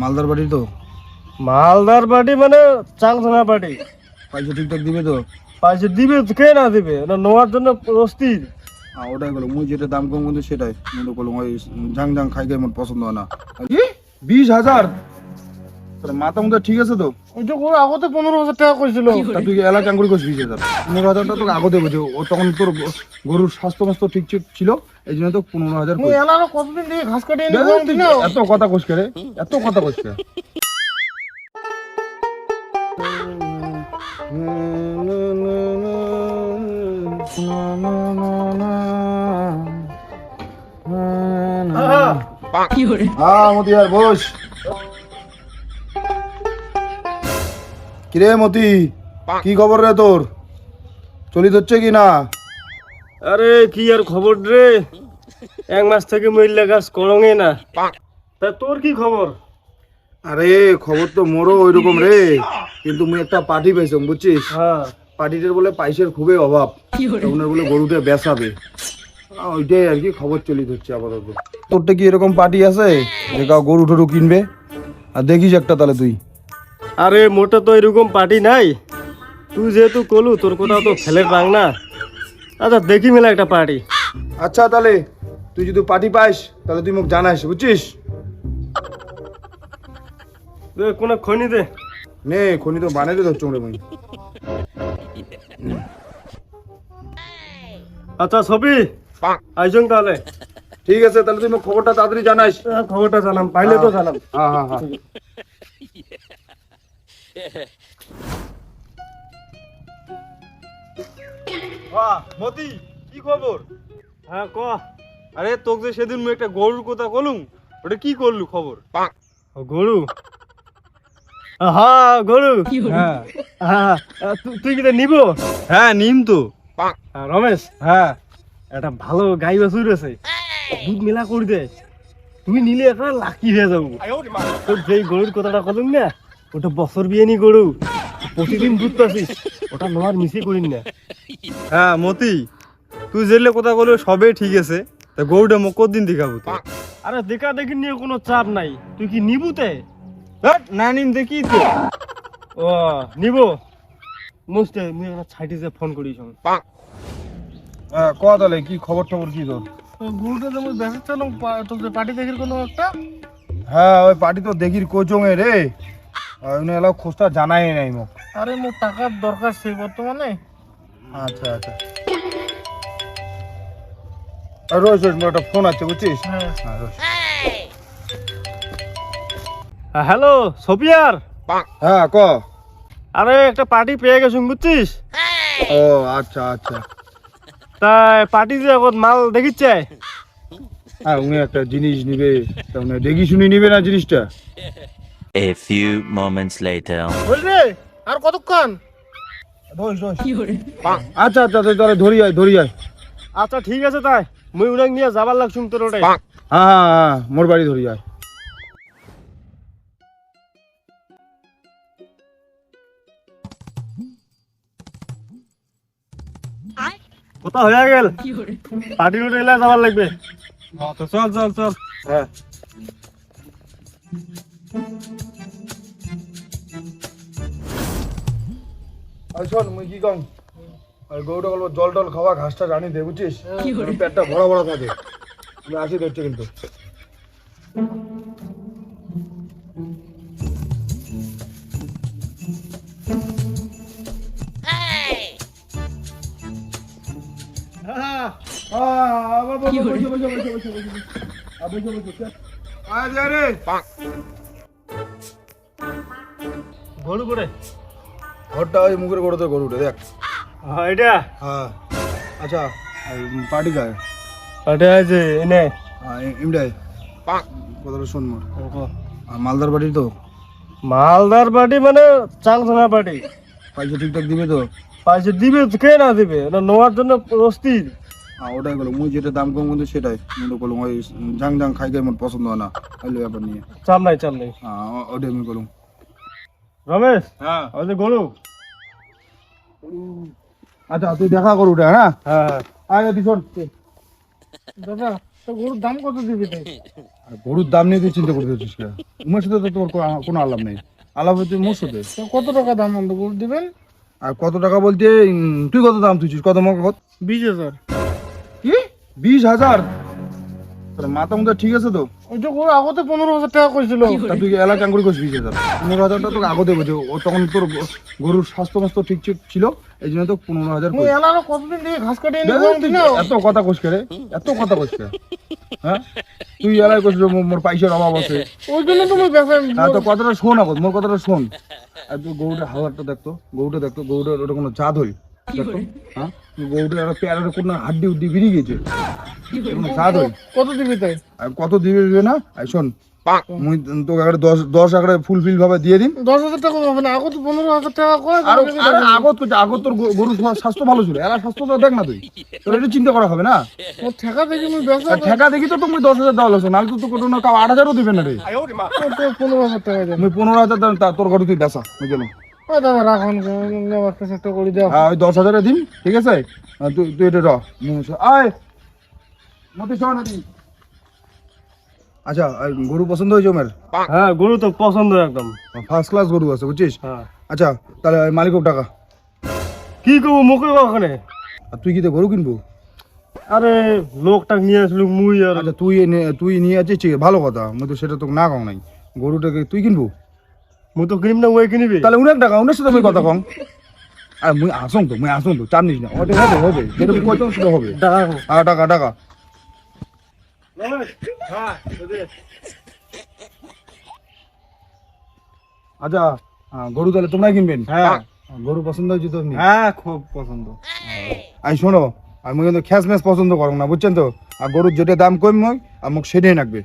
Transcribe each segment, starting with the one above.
মালদার বাড়ি তো? মালদার পার্টি মানে চাংছানা পার্টি। পয়সা ঠিকঠাক দিবে তো? পয়সা দিবে তো, কে না দিবে? ওটা নেওয়ার জন্য অস্থির। ওটাই বলো, মুই যেটা দাম কম কিন্তু সেটাই কিন্তু বলো, ওই ঝাং ঝাং খাই খাই মোর পছন্দ হয় না। 20,000? তোর মাথা মুথা ঠিক আছে তো? ওই তো ওর আগতে 15,000 টাকা কইছিল। তা তুই এলাকা করে কইস 20,000? 15,000টা তোকে আগতে বুঝে, ও তখন তোর গরুর স্বাস্থ্য মাস্ত ঠিক ঠিক ছিল, এই জন্য তো 15,000 মুই এলাকা কতদিন থেকে ঘাস কাটিয়ে এনে গরম দিন। এত কথা কইস কে রে? এত কথা কইস কে? মতি আর বস। কিরে মতি, কি খবর রে তোর? চলিত হচ্ছে কি না? আরে কি আর খবর রে, 1 মাস থেকে মহিলা গাছ করঙে না। তা তোর কি খবর? আরে খবর তো মোরও ওইরকম রে, কিন্তু মুই একটা পার্টি পাইছম বুঝছিস। হ্যাঁ, পার্টিটার বলে পয়সার খুবই অভাব, ওনার বলে গরুটা বেচাবে, ওইটাই আর কি খবর চলিত হচ্ছে আপাতত। তোরটা কি এরকম পার্টি আছে যে কাউ গরু টরু কিনবে? আর দেখিস একটা তাহলে তুই। আরে মোটা তো এরকম পার্টি নাই, তুই যেহেতু কলু তোর কোথাও তো ফেলে পাং না। আচ্ছা দেখি মেলা একটা পার্টি। আচ্ছা তাহলে তুই যদি পার্টি পাইস তাহলে তুই মোক জানাইস বুঝছিস। কোন খনি দে। নে খনি তো বানাইতে ধরছ রে মুই। আচ্ছা ছবি আইসং তাহলে। ঠিক আছে, তাহলে তুই মোক খবরটা তাড়াতাড়ি জানাইস। খবরটা জানাম, পাইলে তো জানাম। হ্যাঁ হ্যাঁ হ্যাঁ। মতি কি খবর? হ্যাঁ ক। আরে তোকে যে সেদিন মুই একটা গরুর কথা কলুম, ওটা কি করলু খবর? গরু? হ্যাঁ গরু। হ্যাঁ হ্যাঁ, তুই কি নিব? হ্যাঁ নিম তো। রমেশ, হ্যাঁ একটা ভালো গাই বাছুর আছে, দুধ মেলা করে দে, তুই নিলে একটা লাকি হয়ে যাবো। তোর যেই গরুর কথাটা কলুম না, ওটা বছর বিয়ানি গরু, প্রতিদিন দুধ পাচ্ছিস, ওটা নোয়ার মিশে করিন না। হ্যাঁ মতি, তুই যেলে কথা বলে সবে ঠিক আছে, তা গরুটা মোক কতদিন দেখাবো তুই? আরে দেখা দেখি নিয়ে কোনো চাপ নাই, তুই কি নিবুতে? না নিম দেখি তো। ও নিব মুস্তে, মুই একটা ছাইটে যে ফোন করিস। হ্যাঁ ক তাহলে কি খবর টবর কি তোর? গরুটা তো মুই বেচাচ্ছিলাম, তোর যে পার্টি দেখির কোনো একটা। হ্যাঁ ওই পার্টি তো দেখির কোচঙে রে, ওই এলাও খোঁজটা জানাই নাই মোক। আরে মোর টাকার দরকার সেই বর্তমানে। আচ্ছা আচ্ছা, রোজ রোজ মোর একটা ফোন আছে বুঝছিস। হ্যাঁ হ্যাঁ রোজ। হ্যালো সফিয়ার। হ্যাঁ ক। আরে একটা পার্টি পেয়ে গেছুন বুঝছিস। ও আচ্ছা আচ্ছা। তাই পার্টি যে এখন মাল দেখিচ্ছে। হ্যাঁ উনি একটা জিনিস নিবে, তা উনি দেখি শুনি নিবে না জিনিসটা। A few moments later. বুঝলি আর কতক্ষণ? রোজ রোজ। আচ্ছা আচ্ছা তুই তাহলে ধরি আয়। আচ্ছা ঠিক আছে, তাই মুই উনাক নিয়ে যাবার লাগছুম তোর ওটাই। হ্যাঁ হ্যাঁ হ্যাঁ মোর বাড়ি ধরি আয়। কোথা হয়ে গেল, পার্টি উঠে এলে যাবার লাগবে। তো চল চল চল। হ্যাঁ শোন মুই কি কম, আর গরুটা বলবো জল টল খাওয়া, ঘাসটা রানি দে বুঝছিস, পেটটা ভরা ভরা থাকে। আমি আসি ধরছে কিন্তু। গরু করে ঘরটা ওই মুখের গরুতে গরুটা দেখ। এটা হ্যাঁ আচ্ছা, পার্টি গায়ে ওটা আছে এনে। এমডাই কথাটা শোন মোর। মালদার বাড়ি তো? মালদার পার্টি মানে চাংছানা পার্টি। পয়সা ঠিকঠাক দিবে তো? পয়সা দিবে তো, কে না দিবে? ওটা নেওয়ার জন্য অস্থির। ওটাই বলো, মুই যেটা দাম কম কিন্তু সেটাই কিন্তু বলো, ওই ঝাং ঝাং খাই খাই মোর পছন্দ হয় না, ওই ব্যাপার নিয়ে। চাপ নাই চাপ নাই। ওটাই আমি বলুন। রমেশ, হ্যাঁ ওই যে গরু। আচ্ছা তুই দেখা করু হ্যাঁ। হ্যাঁ আয় তুই শোন। দাদা গরুর দাম কত দিবি তাই? আর গরুর দাম নিয়ে তুই চিন্তা করতে হচ্ছিস কেন? উমের সাথে তো তোর কোনো আলাপ নেই, আলাপ হচ্ছে মোর সাথে। কত টাকা দাম অন্ত গরু দিবেন? আর কত টাকা বলতে তুই কত দাম তুইছিস, কত মগ? 20,000। কি 20,000? তোর মাথা মুথা ঠিক আছে তো? ওই যে গরু আগতে 15,000 টাকা কইছিল। তা তুই এলাকা করে করছিস 20,000? 15,000টা তোকে আগতে বলছে, ও তখন তোর গরুর স্বাস্থ্য মাস্ত ঠিক ঠিক ছিল, এই জন্য তো 15,000। মুই এলাকা কতদিন থেকে ঘাস কাটিয়ে এনে গরু দিল। এত কথা কইস রে, এত কথা কইস কে? হ্যাঁ, তুই এলাকায় কইছিস মোর পয়সার অভাব আছে। ওই জন্য তুমি বেচেন। হ্যাঁ, তো কথাটা শোন, আগত মোর কথাটা শোন। আর তুই গরুটা হাওয়ারটা দেখতো, গরুটার ওটা কোনো জাত হই দেখতো। হ্যাঁ, গরুটার একটা পেয়ারের কোনো হাড্ডি উড্ডি বেরিয়ে গেছে, কোনো জাত হই। কত দিবি তাই? আর কত দিবে না? আর শোন, মুই তোকে আগে 10 আকারে ফুলফিল ভাবে দিয়ে দিন। 10,000 টাকা হবে না, আগত 15,000 টাকা কয়। আর আগত তোর গরুর স্বাস্থ্য ভালো ছিল, এরা স্বাস্থ্য তো দেখ না তুই, তোর এটা চিন্তা করা হবে না। ও ঠেকা দেখি মুই বেচা। আর ঠেকা দেখি তো তুমি 10,000 দেওয়া লাগছে, নাহলে তো কোনো 8,000ও দিবে না রে। 15,000 টাকা দেন। মুই 15,000 দেন, তোর ঘরে তুই বেচা, বুঝলি? ওই দাদা রাখুন, আমার কাছে একটা করে দাও। ওই 10,000 দিন, ঠিক আছে? আর তুই এটা র আয় মতি শোন। আচ্ছা, আর গরু পছন্দ হয়েছে ওমের? হ্যাঁ, গরু তো পছন্দ একদম। ফার্স্ট ক্লাস গরু আছে, বুঝছিস? হ্যাঁ। আচ্ছা, তাহলে মালিক টাকা কি করবো মুখে ওখানে? আর তুই কি তো গরু কিনবো? আরে লোকটা নিয়ে আসলো মুই আর। আচ্ছা, তুই নিয়ে আছিস, ঠিক আছে, ভালো কথা, আমি তো সেটা তোকে না কম নাই। গরুটাকে তুই কিনবো? মুই তো কিনিম না, ওই কিনিবি। তাহলে উনার টাকা, উনার সাথে আমি কথা কম। আর মুই আসুন তো চাপ নিস না, ওটা হবে যেটা তুই কইতো সেটা হবে। আর টাকা আচ্ছা, গরু তাহলে তোমরাই কিনবেন? হ্যাঁ। গরু পছন্দ হয়েছে তো? হ্যাঁ, খুব পছন্দ। আর শোনো, আমি কিন্তু খ্যাস ম্যাচ পছন্দ করো না, বুঝছেন তো? আর গরুর যেটা দাম কম হয় আমাকে সেটাই লাগবে,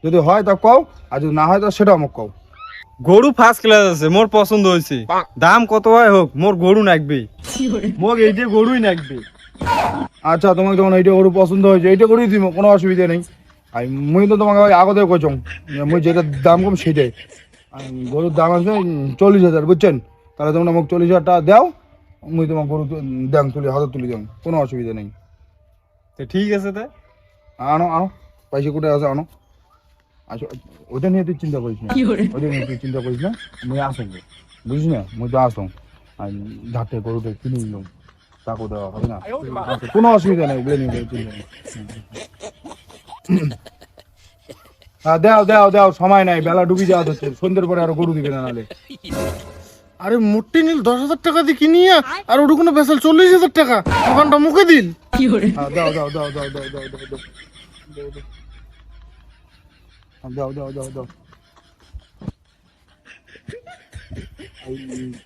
যদি হয় তা কও, আর যদি না হয় তা সেটা আমাকে কও। গরু ফার্স্ট ক্লাস আছে, মোর পছন্দ হয়েছে। দাম কত হয় হোক, মোর গরু নাকবেই। মোর এই যে গরুই নাকবে। আচ্ছা, তোমাকে যখন এইটা গরু পছন্দ হয়েছে এইটা করেই দিব, কোনো অসুবিধা নেই। আর মুই তো তোমাকে আগতে কইছম, মুই যেটা দাম কম সেটাই। আর গরুর দাম আছে 40,000, বুঝছেন? তাহলে তোমরা আমাকে 40,000 টাকা দাও, মুই তোমার গরু দাম হাতে তুলে দাম, কোনো অসুবিধা নেই। তো ঠিক আছে, তাই আনো পয়সা কোথায় আছে আনো। আচ্ছা, ওইটা নিয়ে তুই চিন্তা করিস না, ওইটা নিয়ে তুই চিন্তা করিস না, মুই আসুন, বুঝিস না? মুই তো আসুন, আর ঝাঁটে গরুটা কিনে নিলাম, টাকা দেওয়া হবে না, আচ্ছা, কোনো অসুবিধা নেই, ওগুলো নিয়ে চিন্তা নেই। হ্যাঁ, দাও, সময় নাই, বেলা ডুবি যাওয়া হচ্ছে, সন্ধ্যের পরে আরো গরু দিবে না নাহলে। আরে মোটি নীল 10,000 টাকা দিয়ে কিনিয়া আর ওটা কোনো বেসাল 40,000 টাকা দোকানটা মুখে দিল। হ্যাঁ, দাও।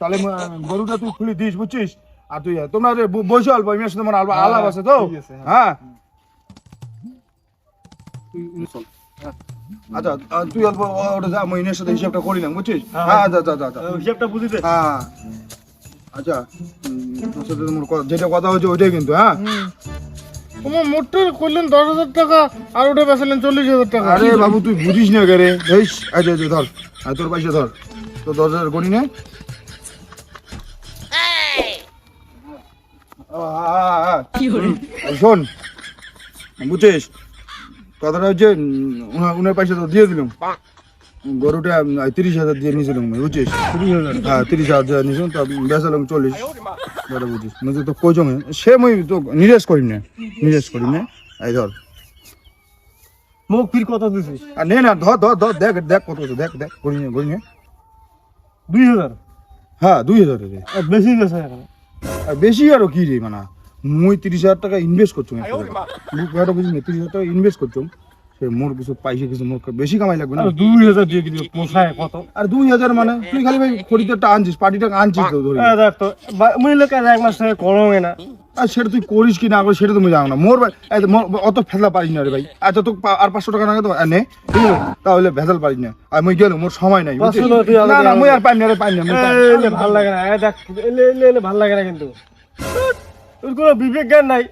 তাহলে গরুটা তুই খুলে দিস, বুঝছিস? আর তুই তোমরা বসে অল্প, আমি আসলে তোমার আলাপ আছে তো। হ্যাঁ, আচ্ছা, তুই অল্প ওটা যা, আমি এর সাথে হিসাবটা করিলাম, বুঝছিস? হ্যাঁ, যা। হিসাবটা বুঝিতে। হ্যাঁ, আচ্ছা, তোর সাথে যেটা কথা হচ্ছে ওইটাই কিন্তু। হ্যাঁ, তোমার মোটর করলেন 10,000 টাকা আর ওটা বেসালেন 40,000 টাকা। আরে বাবু, তুই বুঝিস না কে রে? আচ্ছা, ধর, তোর পয়সা ধর, তো 10,000 গণি নে। শোন, বুঝছিস কথাটা হচ্ছে, উনার পয়সা তো দিয়ে দিলাম, গরুটা 30,000 দিয়ে নিয়েছিলাম, বুঝছিস? 30,000? হ্যাঁ, 30,000 নিয়েছিলাম, তো বেচালাম 40। বুঝিস, মুই তো কইছং সে, মুই তো নিরেশ করিম না। এই ধর, মুখ ফির কথা দিছিস। আর নে না, ধর, দেখ কত আছে, দেখ গড়ি নে। 2,000? হ্যাঁ, 2,000 রে। বেশি গেছে এখন। আর বেশি আরো কি রে, মানে মুই 30,000 টাকা ইনভেস্ট করছুম, 30,000 টাকা ইনভেস্ট করছুম, সে মোর কিছু পাইছে, কিছু মোর বেশি কামাই লাগবে না। 2,000 দিয়ে কিনবি পোষায় কত? আর 2,000 মানে তুই খালি ভাই খরিদারটা আনছিস, পার্টিটা আনছিস তো ধরি। দেখ তো মুই লোকে এক মাস থেকে করোগে না। আর সেটা তুই করিস কি না করিস সেটা তুমি জানো না। মোর ভাই অত ফেলা পারিস না রে ভাই। আচ্ছা, তো আর 500 টাকা না তো নে, ঠিক আছে? তাহলে ভেজাল পারিস না। আর মুই গেল, মোর সময় নাই, বুঝছিস? না, মুই আর পাইম না। ভাল লাগে না, দেখ এলে ভাল লাগে না, কিন্তু তোর কোনো বিবেক জ্ঞান নাই।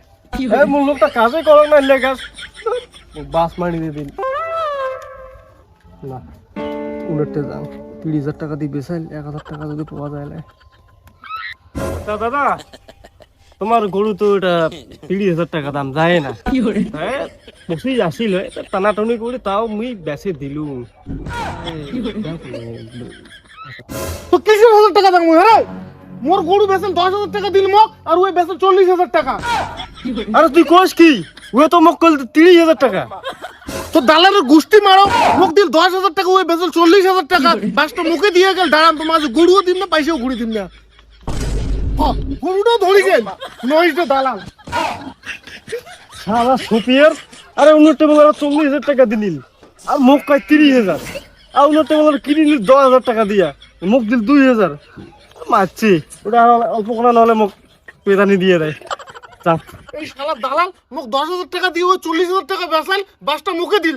মোর লোকটা কাজে করো না, এলে কাজ বাস মারি দিয়ে দিন না। উলেটে যাও, 30,000 টাকা দিয়ে বেসাইল 1,000 টাকা যদি পাওয়া যায়। দাদা তোমার গরু তো এটা 30,000 টাকা দাম যায় না হ্যাঁ বসি আসিল টানাটানি করে তাও মুই বেচে দিলু তো কিসের 1,000 টাকা দাম রে মোর গরু বেচেন 10,000 টাকা দিল মোক আর ওই বেচেন 40,000 টাকা। আরে তুই কোস কি ও তো মোক কল 30,000 টাকা তো দালালের গোষ্ঠী মারো মোক দিল 10,000 টাকা ওই বেচেন 40,000 টাকা বাসটা মুখে দিয়ে গেল দাঁড়ান তোমার গরুও দিন না পয়সাও ঘুরি দিন না গরুটাও ধরিছেন নইটা দালাল সারা সুপিয়ার আরে অন্য টেবল 40,000 টাকা দিনিল আর মোক কয় 30,000 আর অন্য টেবল কিনি নিল 10,000 টাকা দিয়া মোক দিল 2,000 মারছি ওটা আর অল্প কোনা নহলে মোক পেদানি দিয়ে দেয় চাপ এই শালা দালাল মোক 10,000 টাকা দিয়ে ওই 40,000 টাকা বেচাল বাসটা মুখে দিল